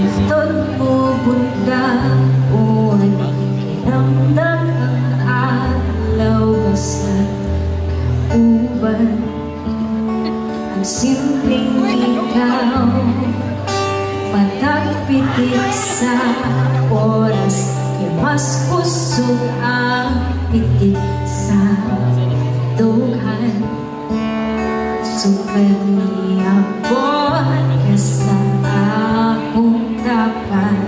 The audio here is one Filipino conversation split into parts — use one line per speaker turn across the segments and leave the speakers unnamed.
Gusto mo bunda o namdag ang alaw basta uban ang simpleng ikaw patagpitik sa oras mas kusog ang pitik sa duhan super niya buwan ka sa akong dapat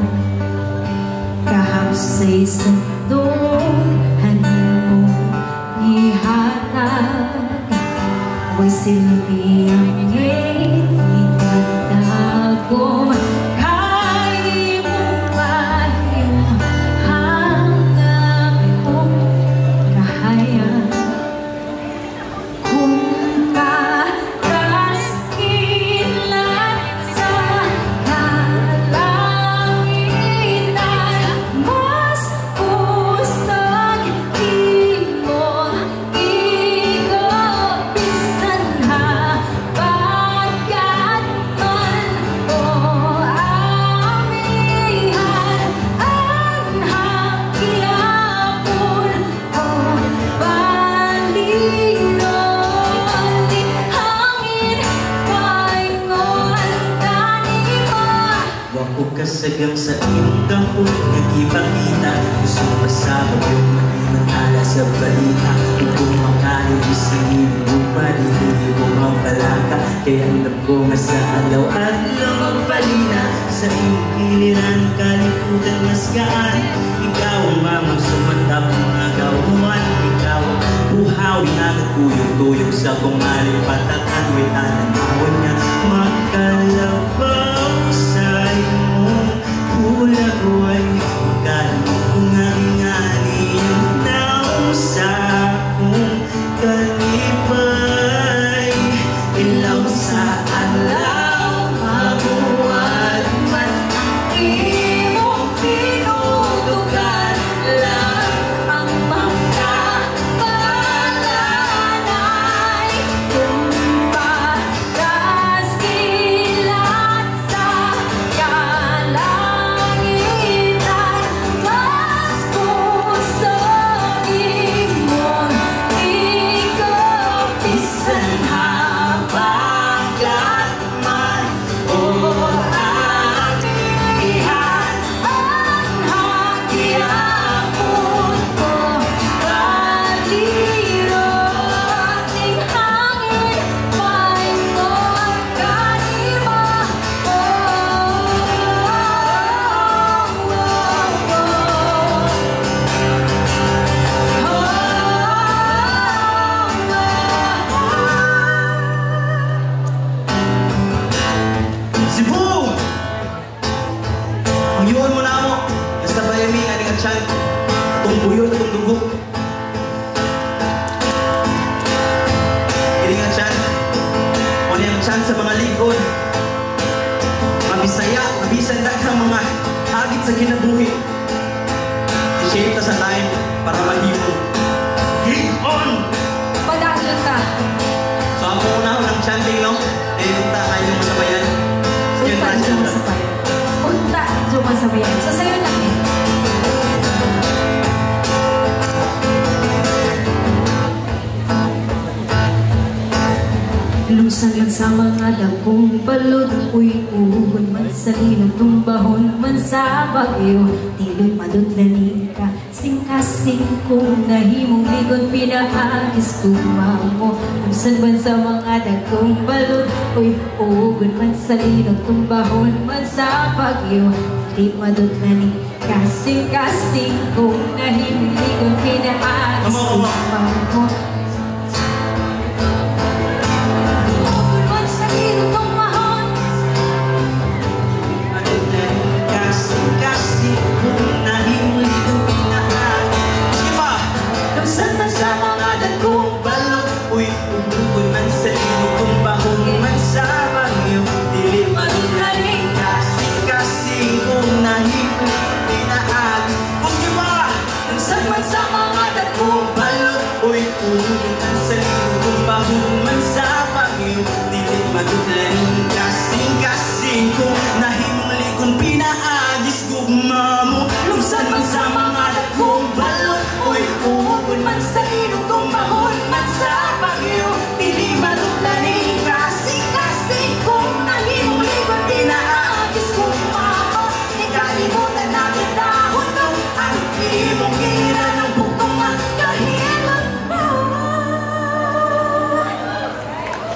kahapsay sa duhan mo ihatag huwag silbi ang itatag ko
kasagang sa iyong dako nagipakita gusto pasabog yung malimangala sa balita kung makain isingin mo palihili mo ang balaka kaya andap ko nga sa alaw at lamang palina sa iyong giliran kaliputan masgaan ikaw ang mamang sumatap mga gawan ikaw ang buhawi na nagtuyog-tuyog sa kumaling patakan witanan mawon niya makalabaw sa ulag huwag magkano kung ngani-ngani yung naong sa akong kalipay ilaw sa alaw mabuhat man ang imong pinutugan lang ang magkapalanay kung paras kilat sa yun mo na mo, basta bayami, aning ang tiyan, itong buyo, itong dugo. Aning ang tiyan, o niyang tiyan sa mga likod. Mabisaya, mabisan daghang mga hagit sa kinabuhi. I-shape ta sa time para mahimo. Click on!
Padahil ka.
So ako una ng chanting, no? Punta kayo masabayan.
Punta kayo masabayan. Punta kayo masabayan. So sa'yo lang eh. Lusagan sa mga dakong balod uy uhon man sa linog tumbahon man sa bagyo tilod madudlanin ka singkasing kung nahimong ligon pinaagis tumamo lusan man sa mga dakong balod uy uhon man sa linog tumbahon man sa bagyo tilod madudlanin ka singkasing kung nahimong ligon pinaagis tumamo
Madudlan kasing-kasing kung